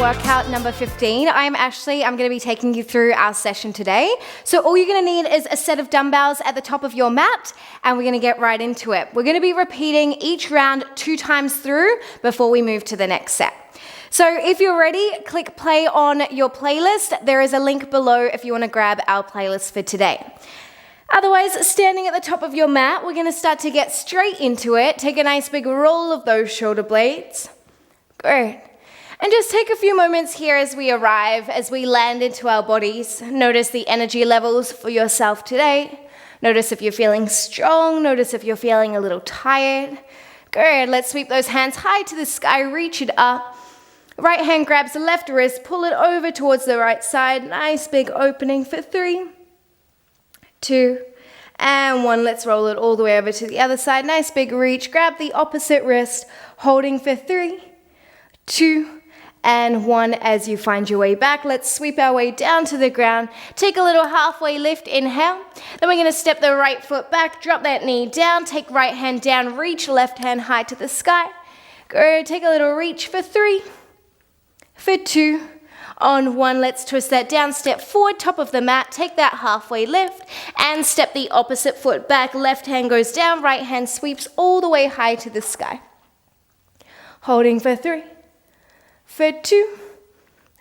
workout number 15. I'm Ashley. I'm going to be taking you through our session today. So all you're going to need is a set of dumbbells at the top of your mat, and we're going to get right into it. We're going to be repeating each round 2 times through before we move to the next set. So if you're ready, click play on your playlist. There is a link below if you want to grab our playlist for today. Otherwise, standing at the top of your mat, we're going to start to get straight into it. Take a nice big roll of those shoulder blades. Great. And just take a few moments here as we arrive, as we land into our bodies. Notice the energy levels for yourself today. Notice if you're feeling strong. Notice if you're feeling a little tired. Good. Let's sweep those hands high to the sky. Reach it up. Right hand grabs the left wrist. Pull it over towards the right side. Nice big opening for 3, 2, and 1. Let's roll it all the way over to the other side. Nice big reach. Grab the opposite wrist. Holding for 3, 2, and 1 as you find your way back. Let's sweep our way down to the ground. Take a little halfway lift, inhale. Then we're going to step the right foot back, drop that knee down, take right hand down, reach left hand high to the sky. Go, take a little reach for 3, for 2, on 1. Let's twist that down, step forward, top of the mat, take that halfway lift, and step the opposite foot back. Left hand goes down, right hand sweeps all the way high to the sky. Holding for 3, for 2,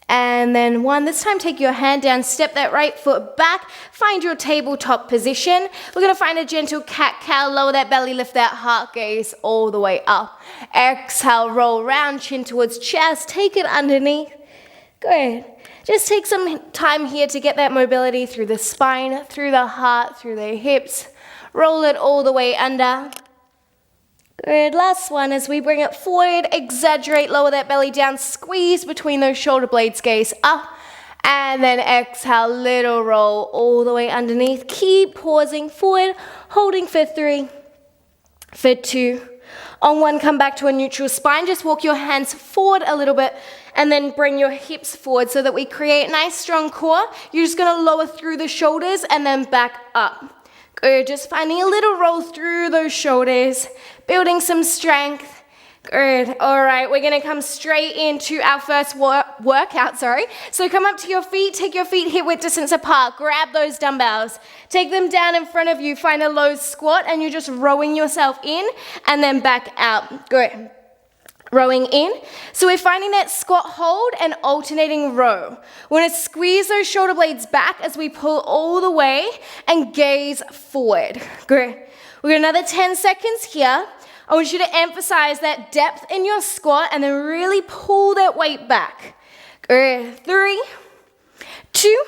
and then 1. This time take your hand down, step that right foot back, find your tabletop position. We're going to find a gentle cat-cow, lower that belly, lift that heart gaze all the way up. Exhale, roll round, chin towards chest, take it underneath. Good. Just take some time here to get that mobility through the spine, through the heart, through the hips. Roll it all the way under. Good, last one as we bring it forward, exaggerate, lower that belly down, squeeze between those shoulder blades, gaze up, and then exhale, little roll all the way underneath. Keep pausing forward, holding for 3, for 2, on 1, come back to a neutral spine, just walk your hands forward a little bit, and then bring your hips forward so that we create a nice strong core. You're just gonna lower through the shoulders and then back up. Good, just finding a little roll through those shoulders, building some strength. Good, all right, we're gonna come straight into our first workout. So come up to your feet, take your feet hip width distance apart, grab those dumbbells, take them down in front of you, find a low squat, and you're just rowing yourself in and then back out. Good. Rowing in. So we're finding that squat hold and alternating row. We're going to squeeze those shoulder blades back as we pull all the way and gaze forward. Good. We're going to another 10 seconds here. I want you to emphasize that depth in your squat and then really pull that weight back. Good. 3, 2,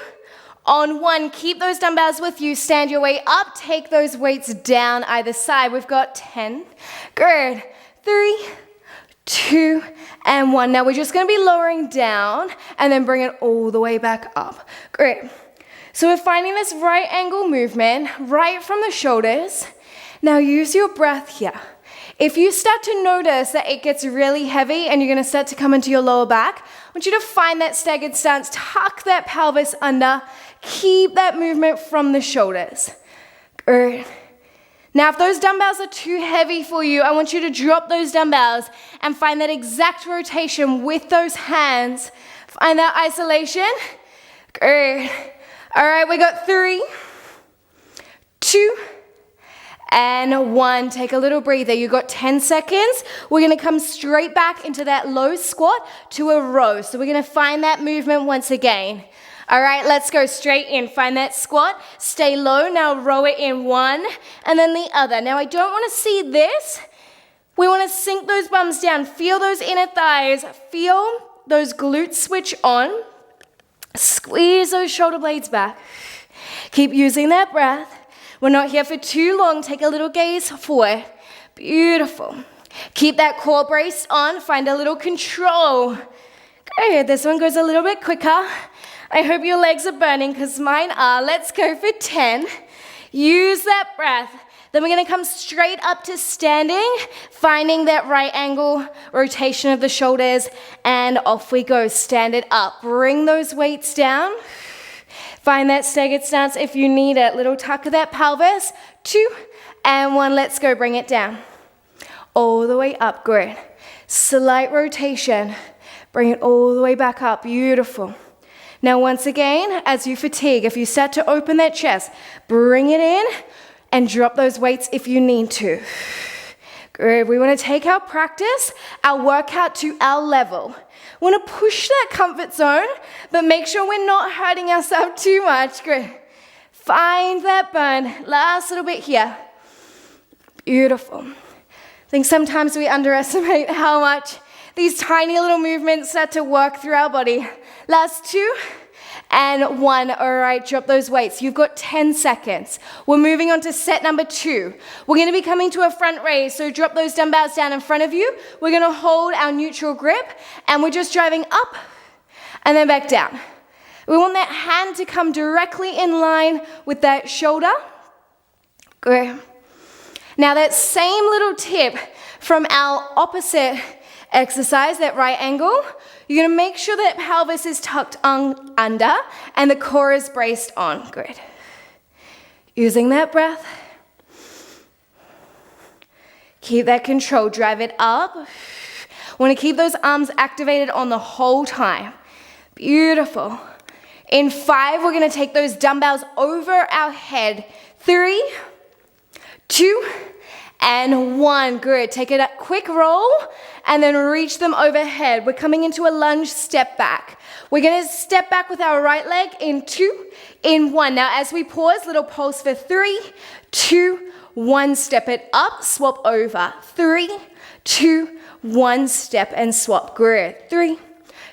on 1. Keep those dumbbells with you. Stand your way up. Take those weights down either side. We've got 10. Good. 3, 2, and 1. Now we're just going to be lowering down and then bring it all the way back up. Great. So we're finding this right angle movement right from the shoulders. Now use your breath here. If you start to notice that it gets really heavy and you're going to start to come into your lower back, I want you to find that staggered stance, tuck that pelvis under, keep that movement from the shoulders. Good. Now, if those dumbbells are too heavy for you, I want you to drop those dumbbells and find that exact rotation with those hands. Find that isolation. Good. All right, we got 3, 2, and 1. Take a little breather. You got 10 seconds. We're going to come straight back into that low squat to a row. So we're going to find that movement once again. All right, let's go straight in. Find that squat. Stay low. Now row it in 1 and then the other. Now I don't want to see this. We want to sink those bums down. Feel those inner thighs. Feel those glutes switch on. Squeeze those shoulder blades back. Keep using that breath. We're not here for too long. Take a little gaze forward. Beautiful. Keep that core braced on. Find a little control. Good. This one goes a little bit quicker. I hope your legs are burning because mine are. Let's go for 10. Use that breath. Then we're going to come straight up to standing, finding that right angle, rotation of the shoulders, and off we go. Stand it up. Bring those weights down. Find that staggered stance if you need it. Little tuck of that pelvis. 2 and 1. Let's go. Bring it down. All the way up. Good. Slight rotation. Bring it all the way back up. Beautiful. Now, once again, as you fatigue, if you start to open that chest, bring it in and drop those weights if you need to. Good. We want to take our practice, our workout to our level. We want to push that comfort zone, but make sure we're not hurting ourselves too much. Good. Find that burn. Last little bit here. Beautiful. I think sometimes we underestimate how much these tiny little movements start to work through our body. Last 2 and 1. All right, drop those weights. You've got 10 seconds. We're moving on to set number 2. We're going to be coming to a front raise, so drop those dumbbells down in front of you. We're going to hold our neutral grip, and we're just driving up and then back down. We want that hand to come directly in line with that shoulder. Good. Now that same little tip from our opposite exercise, that right angle, you're going to make sure that pelvis is tucked under and the core is braced on. Good. Using that breath. Keep that control. Drive it up. Want to keep those arms activated on the whole time. Beautiful. In 5, we're going to take those dumbbells over our head. 3, 2, and 1. Good. Take a quick roll and then reach them overhead. We're coming into a lunge step back. We're going to step back with our right leg in 2, in 1. Now, as we pause, little pulse for 3, 2, 1. Step it up, swap over. 3, 2, 1. Step and swap. Good. 3,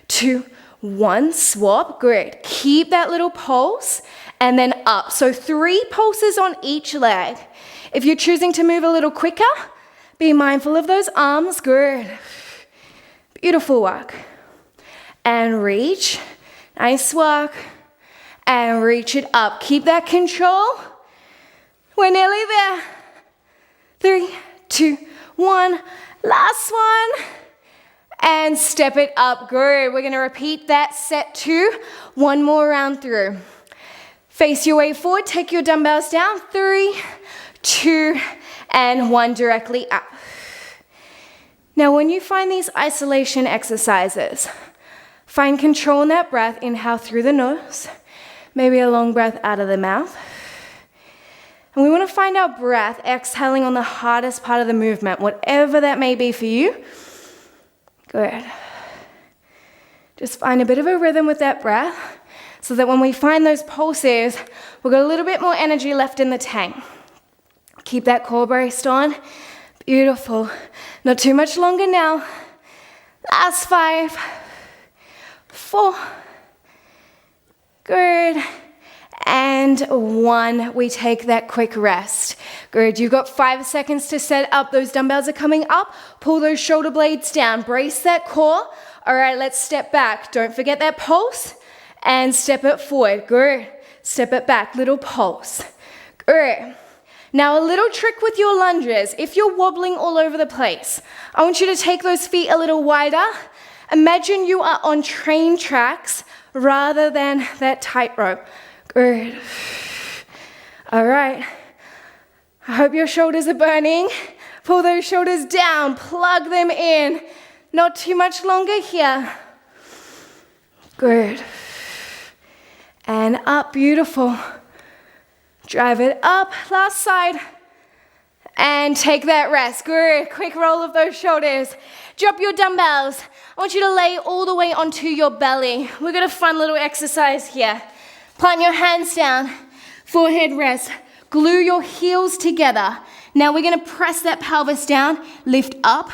2, 1. Swap. Good. Keep that little pulse and then up. So 3 pulses on each leg. If you're choosing to move a little quicker, be mindful of those arms. Good. Beautiful work. And reach. Nice work. And reach it up. Keep that control. We're nearly there. 3, 2, 1. Last one. And step it up. Good. We're going to repeat that set 2. 1 more round through. Face your way forward. Take your dumbbells down. 3, 2, and 1 directly up. Now, when you find these isolation exercises, find control in that breath. Inhale through the nose, maybe a long breath out of the mouth. And we want to find our breath exhaling on the hardest part of the movement, whatever that may be for you. Good. Just find a bit of a rhythm with that breath so that when we find those pulses, we've got a little bit more energy left in the tank. Keep that core braced on. Beautiful. Not too much longer now. Last 5, 4. Good. And 1. We take that quick rest. Good. You've got 5 seconds to set up. Those dumbbells are coming up. Pull those shoulder blades down. Brace that core. All right, let's step back. Don't forget that pulse. And step it forward. Good. Step it back. Little pulse. Good. Now, a little trick with your lunges. If you're wobbling all over the place, I want you to take those feet a little wider. Imagine you are on train tracks rather than that tightrope. Good. All right. I hope your shoulders are burning. Pull those shoulders down. Plug them in. Not too much longer here. Good. And up. Beautiful. Drive it up, last side, and take that rest. Good, quick roll of those shoulders. Drop your dumbbells. I want you to lay all the way onto your belly. We've got a fun little exercise here. Plant your hands down, forehead rest. Glue your heels together. Now we're gonna press that pelvis down, lift up,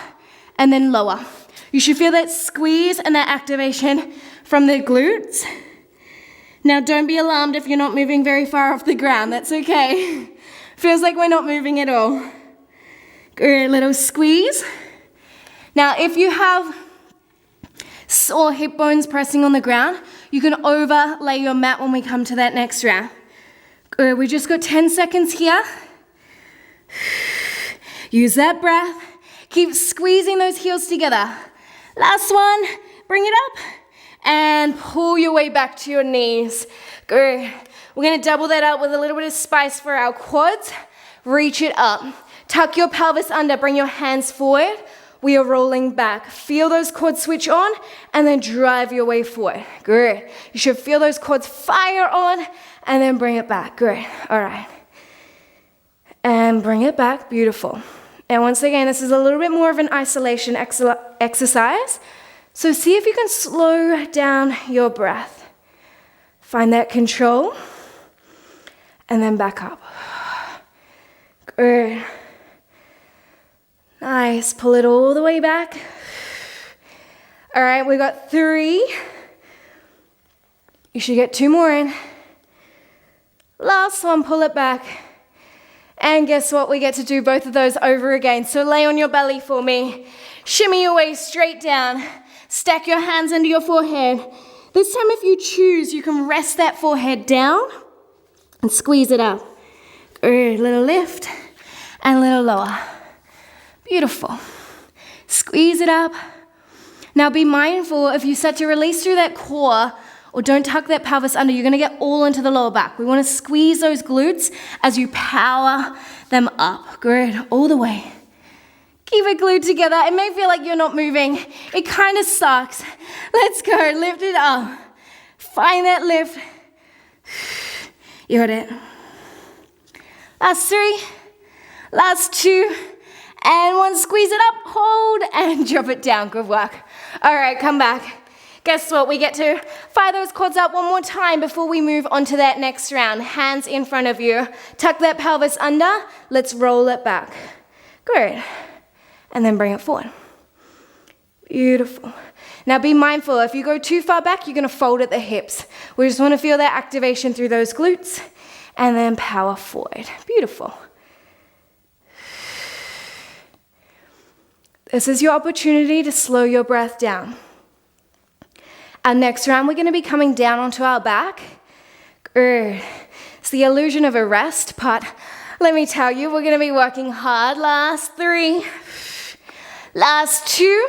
and then lower. You should feel that squeeze and that activation from the glutes. Now, don't be alarmed if you're not moving very far off the ground. That's okay. Feels like we're not moving at all. Good, little squeeze. Now, if you have sore hip bones pressing on the ground, you can overlay your mat when we come to that next round. Good, we just got 10 seconds here. Use that breath. Keep squeezing those heels together. Last one, bring it up. And pull your way back to your knees. Good. We're going to double that up with a little bit of spice for our quads. Reach it up. Tuck your pelvis under. Bring your hands forward. we are rolling back. Feel those quads switch on and then drive your way forward. Good. You should feel those quads fire on and then bring it back. Good. All right. And bring it back. Beautiful. And once again, this is a little bit more of an isolation exercise. So see if you can slow down your breath. Find that control. And then back up. Good. Nice. Pull it all the way back. All right, we got 3. You should get 2 more in. Last one, pull it back. And guess what? We get to do both of those over again. So lay on your belly for me. Shimmy your way straight down. Stack your hands under your forehead. This time, if you choose, you can rest that forehead down and squeeze it up. Good. Little lift and a little lower. Beautiful. Squeeze it up. Now be mindful if you start to release through that core or don't tuck that pelvis under, you're going to get all into the lower back. We want to squeeze those glutes as you power them up. Good. All the way. Keep it glued together. It may feel like you're not moving. It kind of sucks. Let's go. Lift it up. Find that lift. You got it. Last 3. Last 2. And 1. Squeeze it up. Hold and drop it down. Good work. All right, come back. Guess what? We get to fire those quads up one more time before we move on to that next round. Hands in front of you. Tuck that pelvis under. Let's roll it back. Good. And then bring it forward. Beautiful. Now be mindful, if you go too far back, you're going to fold at the hips. We just want to feel that activation through those glutes and then power forward. Beautiful. This is your opportunity to slow your breath down. Our next round, we're going to be coming down onto our back. It's the illusion of a rest, but let me tell you, we're going to be working hard. Last 3. Last 2.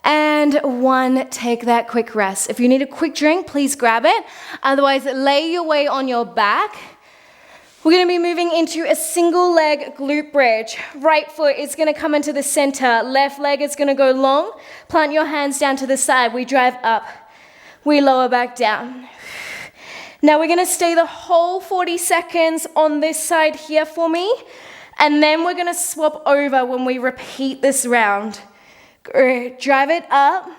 And 1, take that quick rest. If you need a quick drink, please grab it. Otherwise, lay your weight on your back. We're going to be moving into a single leg glute bridge. Right foot is going to come into the center. Left leg is going to go long. Plant your hands down to the side. We drive up. We lower back down. Now we're going to stay the whole 40 seconds on this side here for me. And then we're going to swap over when we repeat this round. Drive it up.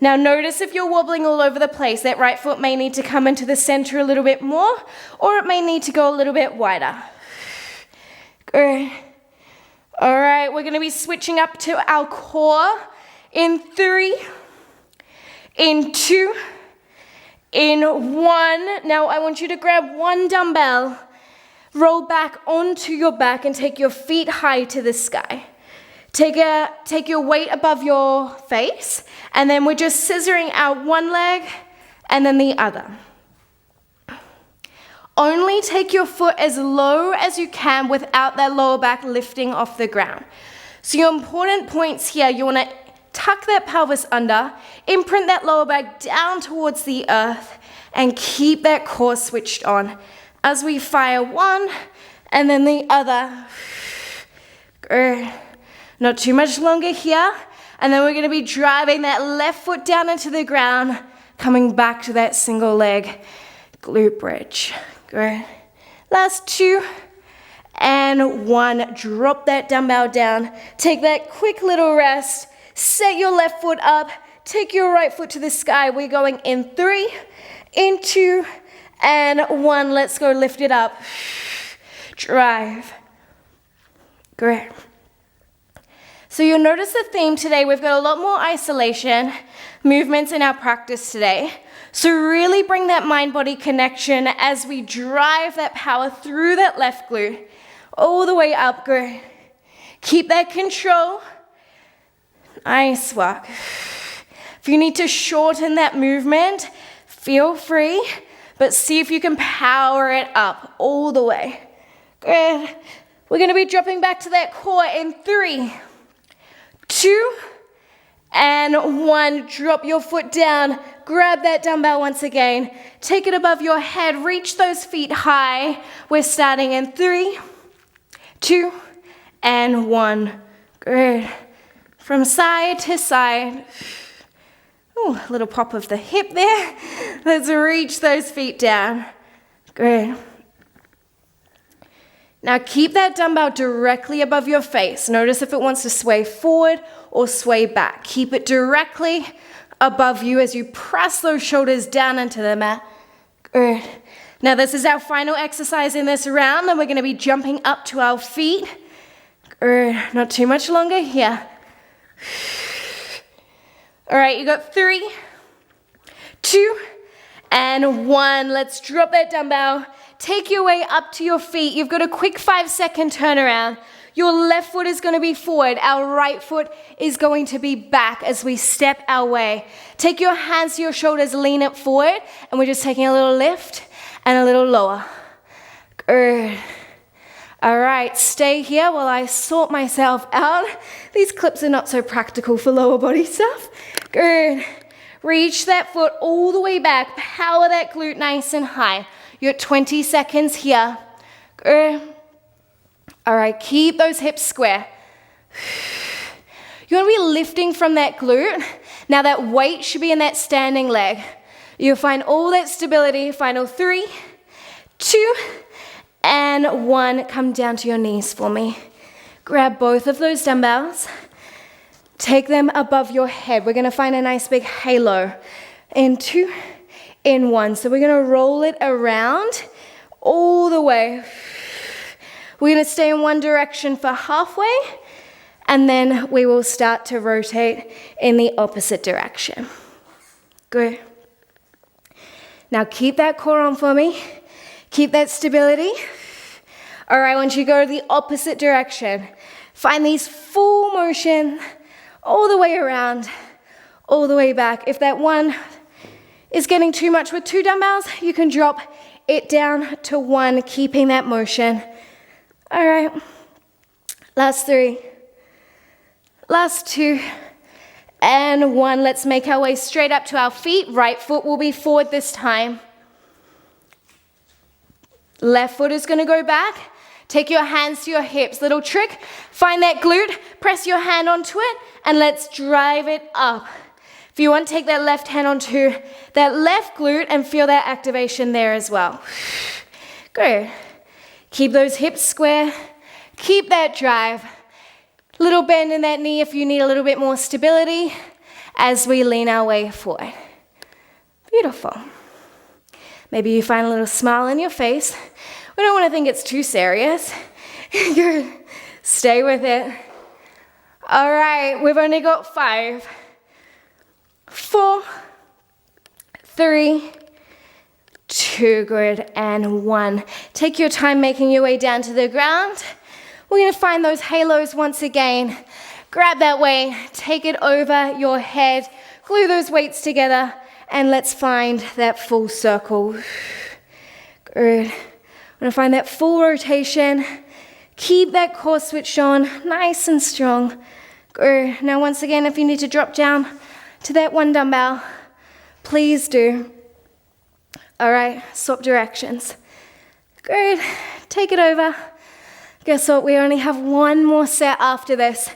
Now notice if you're wobbling all over the place, that right foot may need to come into the center a little bit more, or it may need to go a little bit wider. Good. All right, we're going to be switching up to our core in 3, in 2, in 1. Now I want you to grab 1 dumbbell, roll back onto your back and take your feet high to the sky. Take your weight above your face, and then we're just scissoring out one leg and then the other. Only take your foot as low as you can without that lower back lifting off the ground. So your important points here, you want to tuck that pelvis under, imprint that lower back down towards the earth, and keep that core switched on as we fire 1 and then the other. Good. Not too much longer here. And then we're going to be driving that left foot down into the ground, coming back to that single leg glute bridge. Good. Last 2 and 1. Drop that dumbbell down. Take that quick little rest. Set your left foot up. Take your right foot to the sky. We're going in 3, in 2, and 1. Let's go lift it up. Drive. Great. So you'll notice the theme today, we've got a lot more isolation movements in our practice today. So really bring that mind-body connection as we drive that power through that left glute, all the way up. Good. Keep that control. Nice work. If you need to shorten that movement, feel free, but see if you can power it up all the way. Good. We're going to be dropping back to that core in 3, 2, and 1. Drop your foot down. Grab that dumbbell once again. Take it above your head. Reach those feet high. We're starting in 3, 2, and 1. Good. From side to side. Ooh, a little pop of the hip there. Let's reach those feet down. Good. Now keep that dumbbell directly above your face. Notice if it wants to sway forward or sway back. Keep it directly above you as you press those shoulders down into the mat. Good. Now this is our final exercise in this round, and we're going to be jumping up to our feet. Good. Not too much longer here. All right, you got 3, 2, and 1. Let's drop that dumbbell. Take your way up to your feet. You've got a quick 5-second turnaround. Your left foot is going to be forward. Our right foot is going to be back as we step our way. Take your hands to your shoulders, lean it forward, and we're just taking a little lift and a little lower. Good. All right, stay here while I sort myself out. These clips are not so practical for lower body stuff. Good. Reach that foot all the way back. Power that glute nice and high. You're at 20 seconds here. Good. All right, keep those hips square. You want to be lifting from that glute. Now that weight should be in that standing leg. You'll find all that stability. Final 3, 2, and 1. Come down to your knees for me. Grab both of those dumbbells. Take them above your head. We're going to find a nice big halo. In 2, in 1. So we're going to roll it around all the way. We're going to stay in one direction for halfway, and then we will start to rotate in the opposite direction. Good. Now keep that core on for me. Keep that stability. All right, once you go to the opposite direction, find these full motion all the way around, all the way back. If that one is getting too much with 2 dumbbells, you can drop it down to 1, keeping that motion. All right, last 3, last 2, and 1. Let's make our way straight up to our feet. Right foot will be forward this time. Left foot is going to go back. Take your hands to your hips. Little trick, find that glute, press your hand onto it, and let's drive it up. If you want, take that left hand onto that left glute and feel that activation there as well. Good. Keep those hips square. Keep that drive. Little bend in that knee if you need a little bit more stability as we lean our way forward. Beautiful. Maybe you find a little smile on your face. We don't want to think it's too serious. Good. Stay with it. All right, we've only got 5, 4, 3, 2, good, and 1. Take your time making your way down to the ground. We're going to find those halos once again. Grab that weight, take it over your head, glue those weights together, and let's find that full circle. Good. I'm going to find that full rotation. Keep that core switched on, nice and strong. Good. Now once again, if you need to drop down to that 1 dumbbell, please do. All right, swap directions. Good. Take it over. Guess what? We only have 1 more set after this.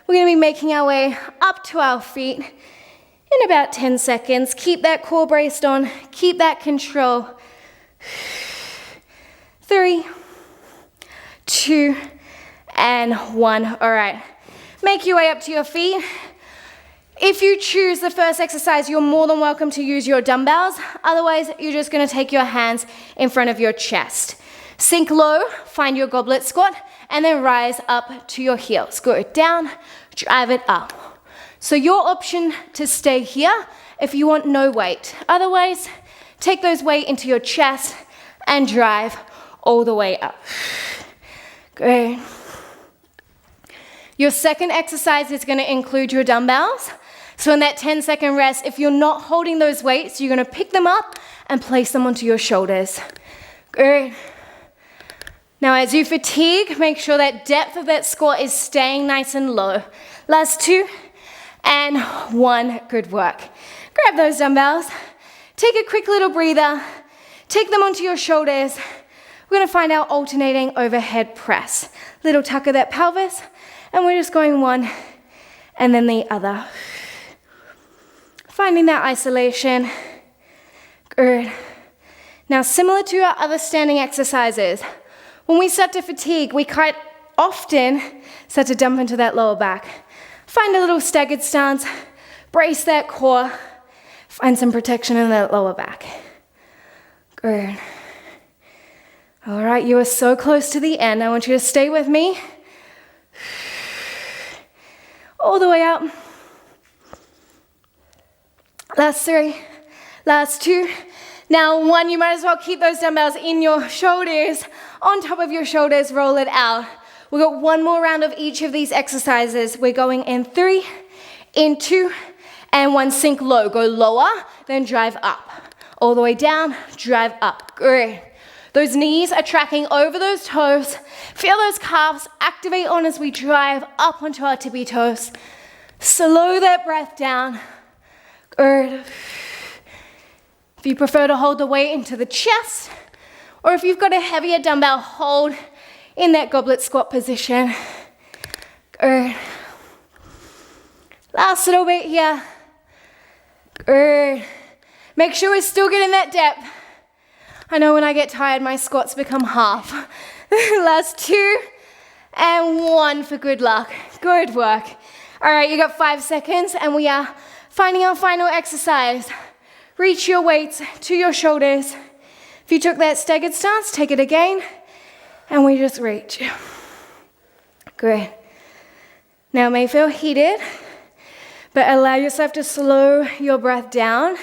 We're going to be making our way up to our feet in about 10 seconds. Keep that core braced on. Keep that control. 3, 2, and 1. All right. Make your way up to your feet. If you choose the first exercise, you're more than welcome to use your dumbbells. Otherwise, you're just going to take your hands in front of your chest. Sink low, find your goblet squat, and then rise up to your heels. Go down, drive it up. So your option to stay here if you want no weight. Otherwise, take those weight into your chest and drive all the way up. Great. Your second exercise is going to include your dumbbells. So in that 10-second rest, if you're not holding those weights, you're going to pick them up and place them onto your shoulders. Good. Now as you fatigue, make sure that depth of that squat is staying nice and low. Last 2 and 1. Good work. Grab those dumbbells. Take a quick little breather. Take them onto your shoulders. we're gonna find our alternating overhead press. Little tuck of that pelvis, and we're just going one and then the other. Finding that isolation. Good. Now, similar to our other standing exercises, when we start to fatigue, we quite often start to dump into that lower back. Find a little staggered stance, brace that core, find some protection in that lower back. Good. All right, you are so close to the end. I want you to stay with me. All the way up. Last 3, last 2. Now 1, you might as well keep those dumbbells in your shoulders, on top of your shoulders, roll it out. We've got 1 more round of each of these exercises. We're going in 3, in 2, and 1, sink low. Go lower, then drive up. All the way down, drive up. Good. Those knees are tracking over those toes. Feel those calves activate on as we drive up onto our tippy toes. Slow that breath down. Good. If you prefer to hold the weight into the chest, or if you've got a heavier dumbbell, hold in that goblet squat position. Good. Last little bit here. Good. Make sure we're still getting that depth. I know when I get tired, my squats become half. Last 2 and 1 for good luck. Good work. All right, you got 5 seconds, and we are finding our final exercise. Reach your weights to your shoulders. If you took that staggered stance, take it again, and we just reach. Great. Now it may feel heated, but allow yourself to slow your breath down.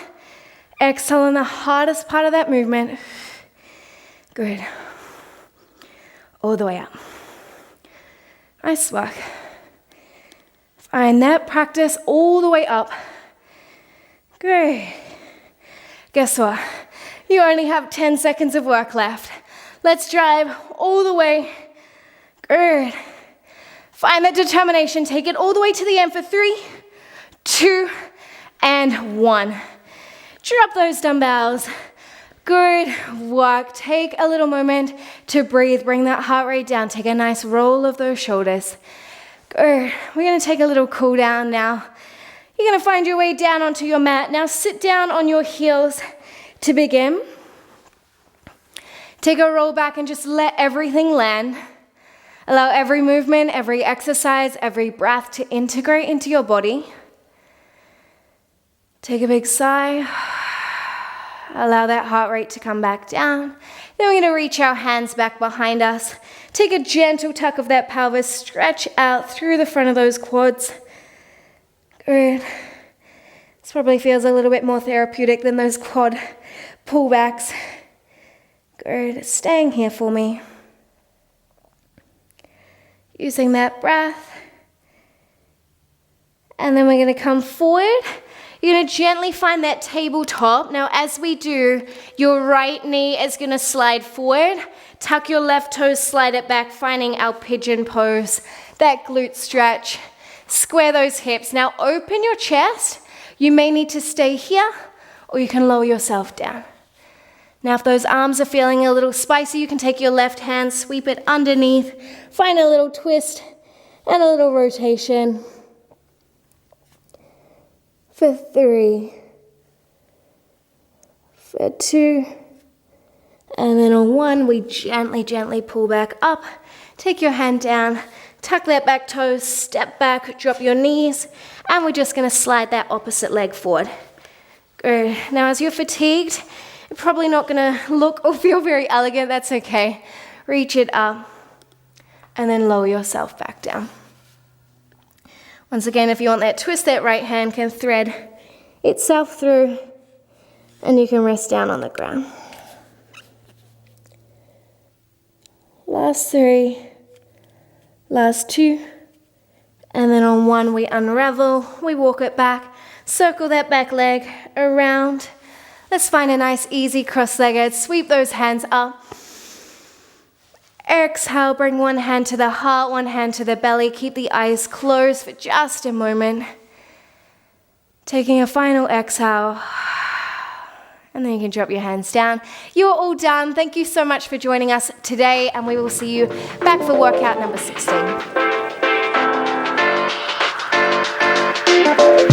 Exhale on the hardest part of that movement. Good. All the way up. Nice work. Find that practice all the way up. Great. Guess what? You only have 10 seconds of work left. Let's drive all the way. Good. Find that determination. Take it all the way to the end for 3, 2, and 1. Drop those dumbbells. Good work. Take a little moment to breathe. Bring that heart rate down. Take a nice roll of those shoulders. Good. We're going to take a little cool down now. You're going to find your way down onto your mat. Now sit down on your heels to begin. Take a roll back and just let everything land. Allow every movement, every exercise, every breath to integrate into your body. Take a big sigh. Allow that heart rate to come back down. Then we're going to reach our hands back behind us. Take a gentle tuck of that pelvis. Stretch out through the front of those quads. Good. This probably feels a little bit more therapeutic than those quad pullbacks. Good. Staying here for me. Using that breath. And then we're going to come forward. You're going to gently find that tabletop. Now, as we do, your right knee is going to slide forward. Tuck your left toe, slide it back, finding our pigeon pose. That glute stretch. Square those hips. Now, open your chest. You may need to stay here, or you can lower yourself down. Now, if those arms are feeling a little spicy, you can take your left hand, sweep it underneath, find a little twist and a little rotation. For 3, for 2, and then on 1, we gently pull back up. Take your hand down, tuck that back toe, step back, drop your knees, and we're just going to slide that opposite leg forward. Good. Now, as you're fatigued, you're probably not going to look or feel very elegant. That's okay. Reach it up, and then lower yourself back down. Once again, if you want that twist, that right hand can thread itself through, and you can rest down on the ground. Last 3, last 2, and then on 1, we unravel, we walk it back, circle that back leg around. Let's find a nice, easy cross-legged, sweep those hands up. Exhale, bring one hand to the heart, one hand to the belly. Keep the eyes closed for just a moment. Taking a final exhale. And then you can drop your hands down. You're all done. Thank you so much for joining us today, and we will see you back for workout number 16.